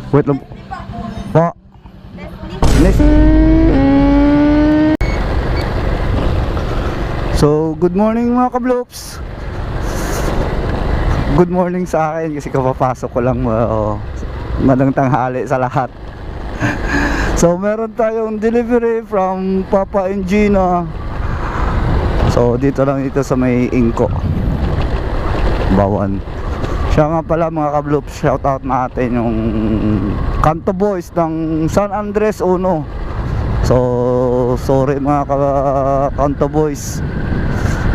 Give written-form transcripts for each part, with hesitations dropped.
Wait lang po. Next. So, good morning mga kablops. Good morning sa akin kasi kapapasok ko lang magandang tanghali sa lahat. So, meron tayong delivery from Papa and Gina. So, dito lang ito sa may Inko, Bawan. Siya nga pala mga kablops, shoutout natin yung Kanto Boys ng San Andres Uno. So, sorry mga Kanto Boys,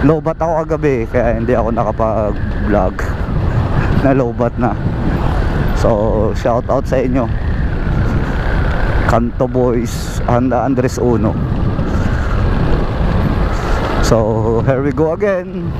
lowbat ako kagabi kaya hindi ako nakapag-vlog. Na lowbat na. So, shoutout sa inyo Kanto Boys and Andres Uno. So, here we go again.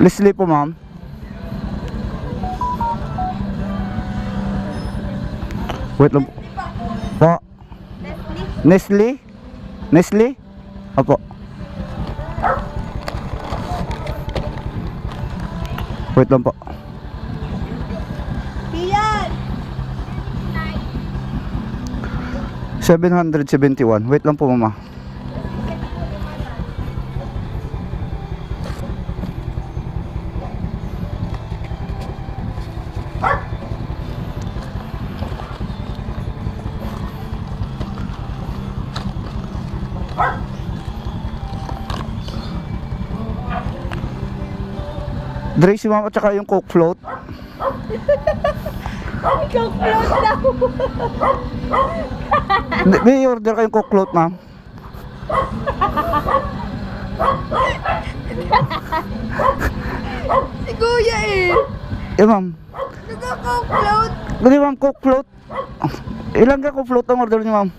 Leslie po, ma'am. Wait lang po. Nestle? Nestle? Opo. Wait lang po. Iyan! 771. Wait lang po, mama. Dre si mama tsaka yung Coke float. Ikaw float daw! May order kayong Coke float, ma'am. Si Kuya eh! Eh, ma'am. Nagka-Coke float! Dali, ma'am, Coke float. Ilang ka Coke float ang order niyo, ma'am?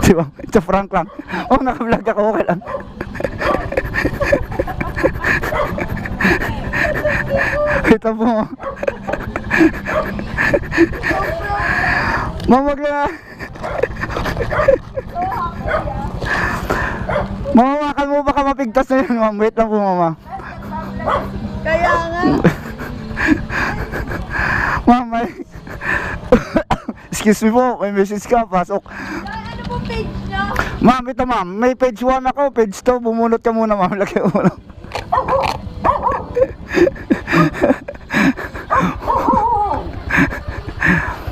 Si ma'am, it's a prank lang. Oh, naka-vlog ako, okay lang. Ito po. Ma'am, wag na. Mamawakan mo baka mapigtas na yun, ma'am. Wait lang po, mama. Kaya nga! Ma'am, may... Excuse me po, may message ka, pasok. Ano po page niya? Ma'am, ito ma'am, may page 1 ako, page 2, bumunot ka muna, ma'am. Lagay mo muna.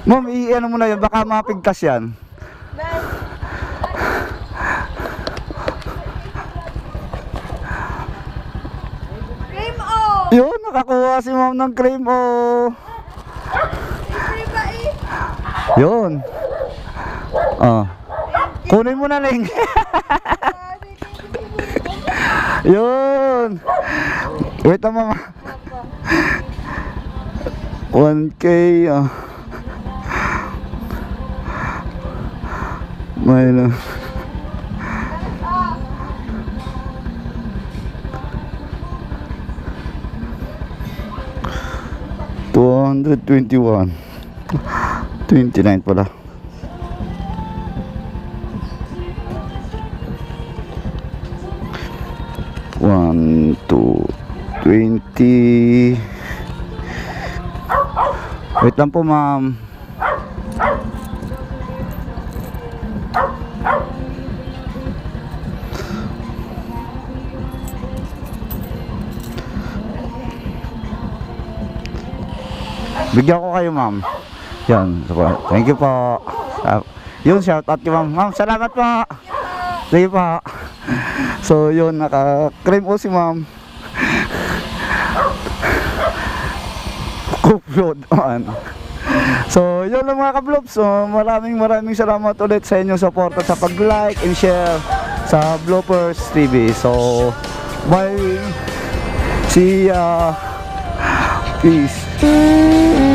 Ma'am, i-ano mo na yun, baka mapigtas yan. Cream O! Yun, nakakuha si ma'am ng cream, oh. Libre ba eh? Yun. Oh. Kunin mo na, Ling. Yun. Wait lang, mama. 1K, oh. May lang. $221. 29 pala. 1, 2, 20. Wait lang po, ma'am. Bigyan ko kayo, ma'am. Yan. So, thank you po. Yun, shout out kay ma'am. Ma'am, salamat po. Sige po. So, yun, naka-cream o si ma'am. Cookload on. So, yun lang mga ka-vlogs. So, maraming salamat ulit sa inyong support at sa pag-like and share sa Bloopers TV. So, bye. See ya. Peace.